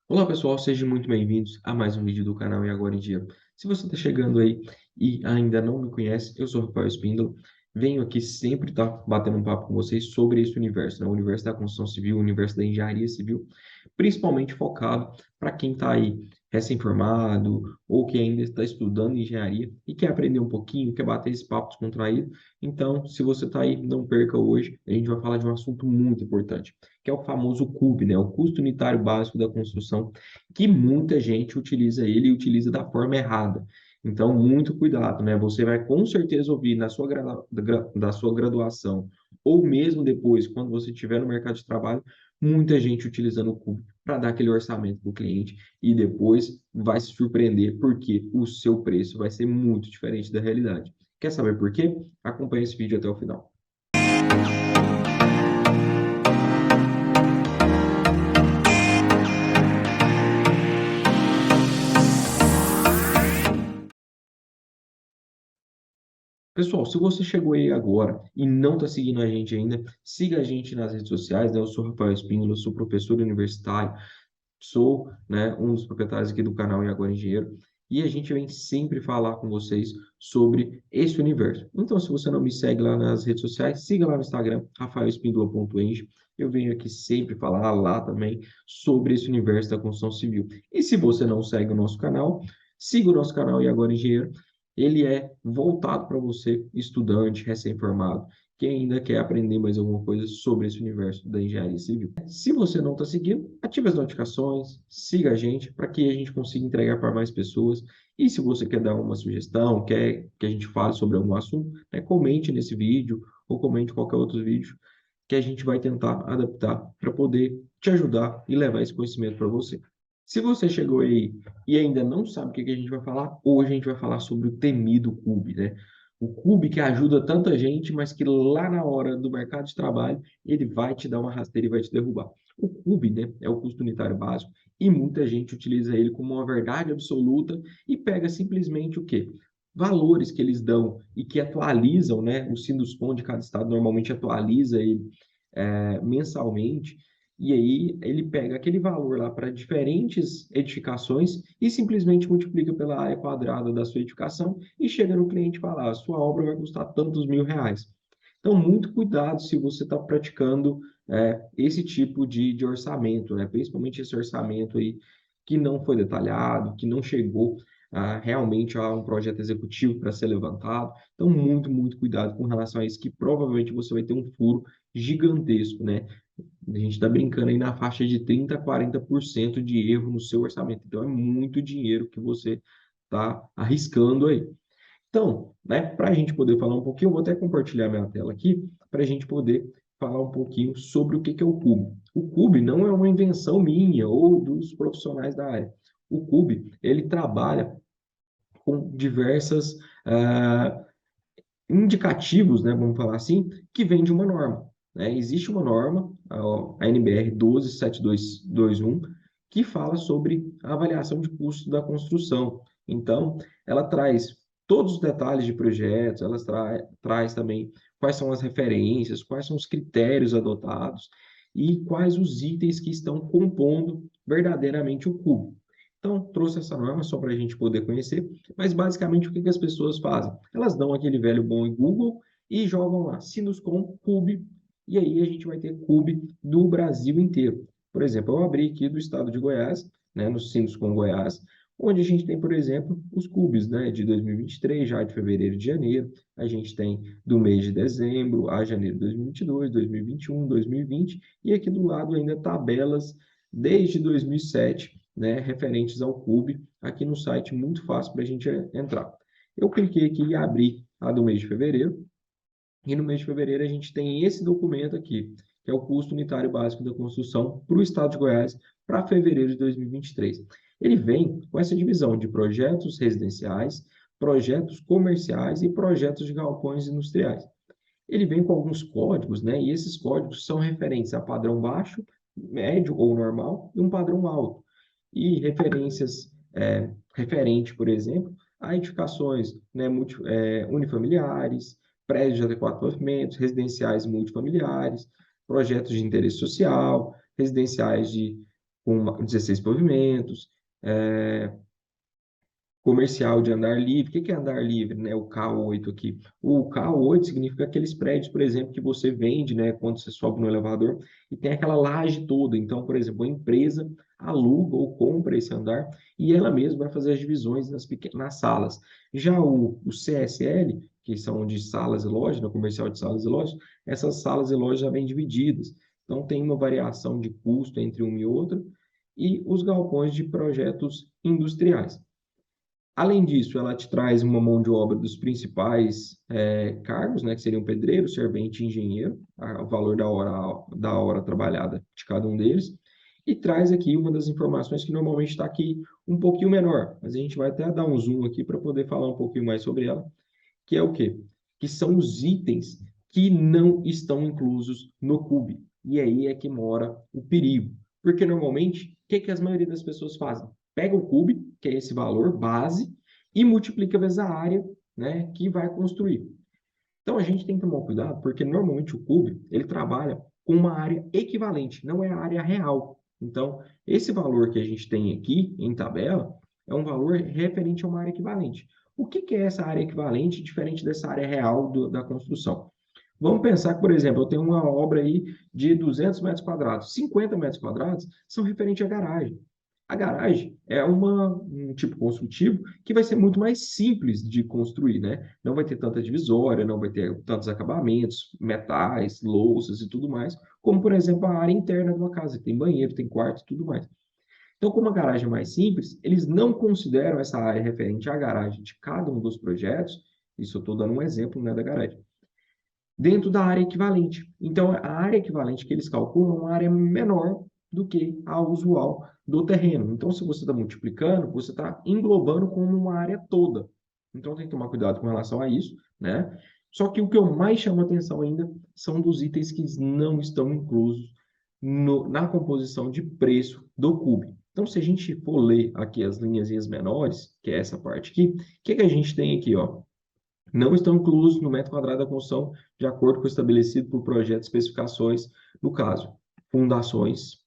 Olá pessoal, sejam muito bem-vindos a mais um vídeo do canal E Agora em Dia. Se você está chegando aí e ainda não me conhece, eu sou o Rafael Espíndola. Venho aqui sempre estar batendo um papo com vocês sobre esse universo, né? O universo da construção civil, o universo da engenharia civil, principalmente focado para quem está aí recém-formado ou que ainda está estudando engenharia e quer aprender um pouquinho, quer bater esse papo descontraído. Então, se você está aí, não perca hoje, a gente vai falar de um assunto muito importante, que é o famoso CUB, né? O custo unitário básico da construção, que muita gente utiliza ele e utiliza da forma errada. Então, muito cuidado, né? Você vai com certeza ouvir na sua da sua graduação, ou mesmo depois, quando você estiver no mercado de trabalho, muita gente utilizando o CUB para dar aquele orçamento para o cliente e depois vai se surpreender porque o seu preço vai ser muito diferente da realidade. Quer saber por quê? Acompanhe esse vídeo até o final. Pessoal, se você chegou aí agora e não está seguindo a gente ainda, siga a gente nas redes sociais, né? Eu sou Rafael Espíndola, sou professor universitário, sou, né, um dos proprietários aqui do canal E Agora Engenheiro, e a gente vem sempre falar com vocês sobre esse universo. Então, se você não me segue lá nas redes sociais, siga lá no Instagram, rafaelespindola.eng. Eu venho aqui sempre falar lá também sobre esse universo da construção civil. E se você não segue o nosso canal, siga o nosso canal E Agora Engenheiro. Ele é voltado para você, estudante, recém-formado, que ainda quer aprender mais alguma coisa sobre esse universo da engenharia civil. Se você não está seguindo, ative as notificações, siga a gente para que a gente consiga entregar para mais pessoas. E se você quer dar uma sugestão, quer que a gente fale sobre algum assunto, né, comente nesse vídeo ou comente qualquer outro vídeo que a gente vai tentar adaptar para poder te ajudar e levar esse conhecimento para você. Se você chegou aí e ainda não sabe o que a gente vai falar, hoje a gente vai falar sobre o temido CUB, né? O CUB que ajuda tanta gente, mas que lá na hora do mercado de trabalho, ele vai te dar uma rasteira e vai te derrubar. O CUB, né, é o custo unitário básico e muita gente utiliza ele como uma verdade absoluta e pega simplesmente o quê? Valores que eles dão e que atualizam, né? O Sinduscon de cada estado normalmente atualiza ele mensalmente, e aí ele pega aquele valor lá para diferentes edificações e simplesmente multiplica pela área quadrada da sua edificação e chega no cliente e fala, a sua obra vai custar tantos mil reais. Então, muito cuidado se você está praticando esse tipo de orçamento, né? Principalmente esse orçamento aí que não foi detalhado, que não chegou realmente a um projeto executivo para ser levantado. Então, muito cuidado com relação a isso, que provavelmente você vai ter um furo gigantesco, né? A gente está brincando aí na faixa de 30 a 40% de erro no seu orçamento. Então, é muito dinheiro que você está arriscando aí. Então, né, para a gente poder falar um pouquinho, eu vou até compartilhar minha tela aqui para a gente poder falar um pouquinho sobre o que é o CUB. O CUB não é uma invenção minha ou dos profissionais da área. O CUB, ele trabalha com diversas indicativos, né, vamos falar assim, que vem de uma norma. Né? Existe uma norma, a NBR 127221, que fala sobre a avaliação de custo da construção. Então, ela traz todos os detalhes de projetos, ela traz também quais são as referências, quais são os critérios adotados e quais os itens que estão compondo verdadeiramente o cubo. Então, trouxe essa norma só para a gente poder conhecer, mas basicamente o que as pessoas fazem? Elas dão aquele velho bom em Google e jogam lá Sinuscom Cube, e aí a gente vai ter Cube do Brasil inteiro. Por exemplo, eu abri aqui do estado de Goiás, né, no Sinuscom Goiás, onde a gente tem, por exemplo, os cubes, né, de 2023, já de fevereiro e de janeiro, a gente tem do mês de dezembro a janeiro de 2022, 2021, 2020, e aqui do lado ainda tabelas desde 2007, né, referentes ao CUB, aqui no site, muito fácil para a gente entrar. Eu cliquei aqui e abri a do mês de fevereiro, e no mês de fevereiro a gente tem esse documento aqui, que é o custo unitário básico da construção para o estado de Goiás para fevereiro de 2023. Ele vem com essa divisão de projetos residenciais, projetos comerciais e projetos de galpões industriais. Ele vem com alguns códigos, né? E esses códigos são referentes a padrão baixo, médio ou normal e um padrão alto. E referências referente, por exemplo, a edificações, né, unifamiliares, prédios de até 4 pavimentos, residenciais multifamiliares, projetos de interesse social, residenciais de com 16 pavimentos, comercial de andar livre. O que é andar livre, né? O K8 aqui. O K8 significa aqueles prédios, por exemplo, que você vende, né? Quando você sobe no elevador e tem aquela laje toda. Então, por exemplo, a empresa aluga ou compra esse andar e ela mesma vai fazer as divisões nas salas. Já o CSL, que são de salas e lojas, no comercial de salas e lojas, essas salas e lojas já vêm divididas. Então, tem uma variação de custo entre uma e outra, e os galpões de projetos industriais. Além disso, ela te traz uma mão de obra dos principais cargos, né, que seriam pedreiro, servente e engenheiro, o valor da hora trabalhada de cada um deles, e traz aqui uma das informações que normalmente está aqui um pouquinho menor, mas a gente vai até dar um zoom aqui para poder falar um pouquinho mais sobre ela, que é o quê? Que são os itens que não estão inclusos no CUB. E aí é que mora o perigo. Porque normalmente, o que a maioria das pessoas fazem? Pega o CUB, que é esse valor base, e multiplica vezes a área, né, que vai construir. Então a gente tem que tomar cuidado, porque normalmente o CUB ele trabalha com uma área equivalente, não é a área real. Então, esse valor que a gente tem aqui em tabela é um valor referente a uma área equivalente. O que é essa área equivalente diferente dessa área real da construção? Vamos pensar que, por exemplo, eu tenho uma obra aí de 200 metros quadrados. 50 metros quadrados são referentes à garagem. A garagem é um tipo construtivo que vai ser muito mais simples de construir, né? Não vai ter tanta divisória, não vai ter tantos acabamentos, metais, louças e tudo mais, como, por exemplo, a área interna de uma casa, que tem banheiro, tem quarto e tudo mais. Então, como a garagem é mais simples, eles não consideram essa área referente à garagem de cada um dos projetos, isso eu estou dando um exemplo, né, da garagem, dentro da área equivalente. Então, a área equivalente que eles calculam é uma área menor do que a usual do terreno. Então, se você está multiplicando, você está englobando como uma área toda. Então, tem que tomar cuidado com relação a isso, né? Só que o que eu mais chamo a atenção ainda são dos itens que não estão inclusos na composição de preço do CUB. Então, se a gente for ler aqui as linhas menores, que é essa parte aqui, o que a gente tem aqui, ó? Não estão inclusos no metro quadrado da construção, de acordo com o estabelecido por projeto de especificações, no caso, fundações,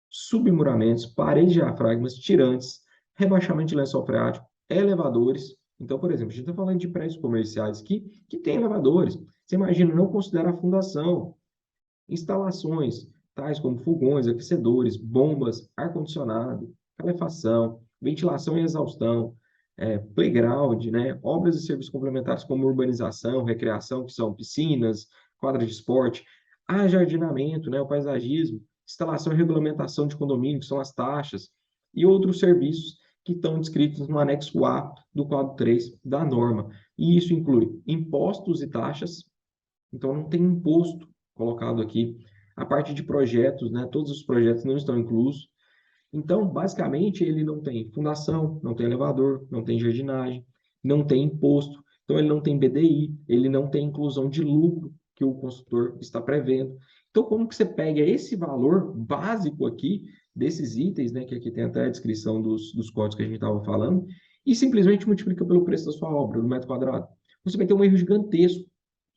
submuramentos, paredes diafragmas, tirantes, rebaixamento de lençol freático, elevadores. Então, por exemplo, a gente está falando de prédios comerciais aqui que tem elevadores. Você imagina, não considera a fundação, instalações, tais como fogões, aquecedores, bombas, ar-condicionado, calefação, ventilação e exaustão, playground, né? Obras e serviços complementares como urbanização, recreação, que são piscinas, quadras de esporte, ajardinamento, né? O paisagismo, instalação e regulamentação de condomínio, que são as taxas, e outros serviços que estão descritos no anexo A do quadro 3 da norma. E isso inclui impostos e taxas, então não tem imposto colocado aqui. A parte de projetos, né? Todos os projetos não estão inclusos. Então, basicamente, ele não tem fundação, não tem elevador, não tem jardinagem, não tem imposto. Então, ele não tem BDI, ele não tem inclusão de lucro que o consultor está prevendo. Então, como que você pega esse valor básico aqui, desses itens, né, que aqui tem até a descrição dos códigos que a gente estava falando, e simplesmente multiplica pelo preço da sua obra, do metro quadrado? Você vai ter um erro gigantesco.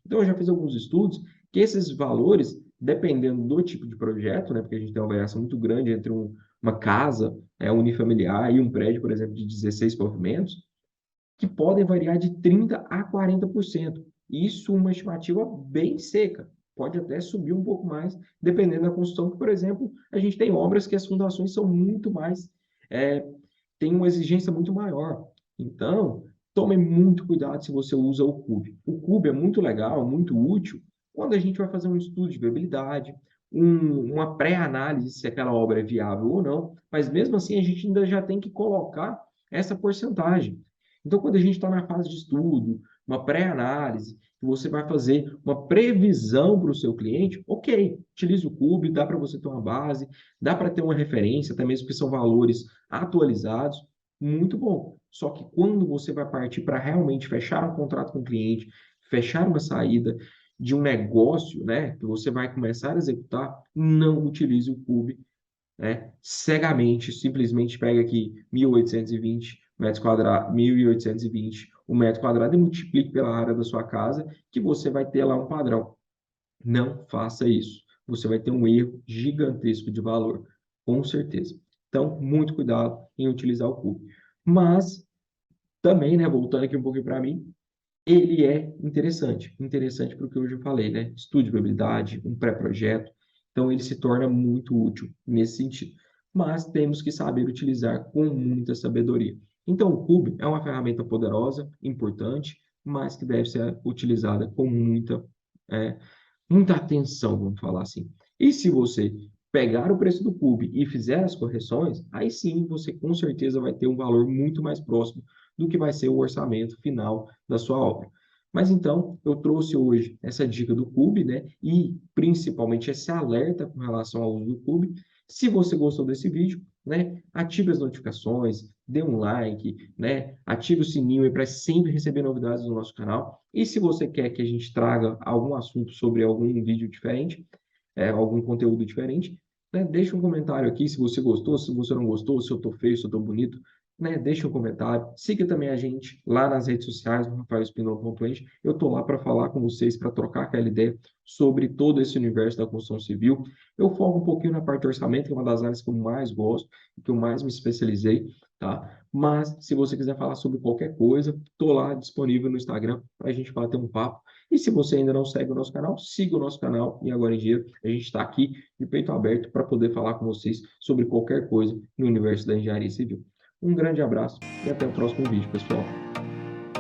Então, eu já fiz alguns estudos que esses valores, dependendo do tipo de projeto, né, porque a gente tem uma variação muito grande entre uma casa unifamiliar e um prédio, por exemplo, de 16 pavimentos, que podem variar de 30% a 40%. Isso uma estimativa bem seca. Pode até subir um pouco mais, dependendo da construção, que, por exemplo, a gente tem obras que as fundações são muito mais, é, tem uma exigência muito maior. Então, tome muito cuidado se você usa o CUB. O CUB é muito legal, muito útil, quando a gente vai fazer um estudo de viabilidade, uma pré-análise se aquela obra é viável ou não, mas mesmo assim a gente ainda já tem que colocar essa porcentagem. Então, quando a gente está na fase de estudo, uma pré-análise, que você vai fazer uma previsão para o seu cliente, ok, utilize o CUB, dá para você ter uma base, dá para ter uma referência, até mesmo que são valores atualizados, muito bom. Só que quando você vai partir para realmente fechar um contrato com o cliente, fechar uma saída de um negócio, né, que você vai começar a executar, não utilize o CUB, né, cegamente, simplesmente pega aqui 1.820 metros quadrados, 1.820 o metro quadrado e multiplique pela área da sua casa, que você vai ter lá um padrão. Não faça isso. Você vai ter um erro gigantesco de valor. com certeza. Então, muito cuidado em utilizar o Cube. Mas, também, né, voltando aqui um pouquinho para mim, ele é interessante. Interessante porque hoje eu falei, né? Estudo de viabilidade, um pré-projeto. Então, ele se torna muito útil nesse sentido. Mas temos que saber utilizar com muita sabedoria. Então, o Cube é uma ferramenta poderosa, importante, mas que deve ser utilizada com é, muita atenção, vamos falar assim. E se você pegar o preço do Cube e fizer as correções, aí sim você com certeza vai ter um valor muito mais próximo do que vai ser o orçamento final da sua obra. Mas então, eu trouxe hoje essa dica do Cube, né? E principalmente esse alerta com relação ao uso do Cube. Se você gostou desse vídeo, né? Ative as notificações, dê um like, né? Ative o sininho para sempre receber novidades do nosso canal. E se você quer que a gente traga algum assunto sobre algum vídeo diferente, algum conteúdo diferente, né? Deixa um comentário aqui se você gostou, se você não gostou, se eu tô feio, se eu tô bonito, né? Deixa um comentário. Siga também a gente lá nas redes sociais, no rafaelespinola.eng. Eu tô lá para falar com vocês, para trocar aquela ideia sobre todo esse universo da construção civil. Eu foco um pouquinho na parte do orçamento, que é uma das áreas que eu mais gosto, que eu mais me especializei, tá? Mas se você quiser falar sobre qualquer coisa, tô lá disponível no Instagram para a gente bater um papo. E se você ainda não segue o nosso canal, siga o nosso canal. E agora em dia, a gente está aqui de peito aberto para poder falar com vocês sobre qualquer coisa no universo da engenharia civil. Um grande abraço e até o próximo vídeo, pessoal.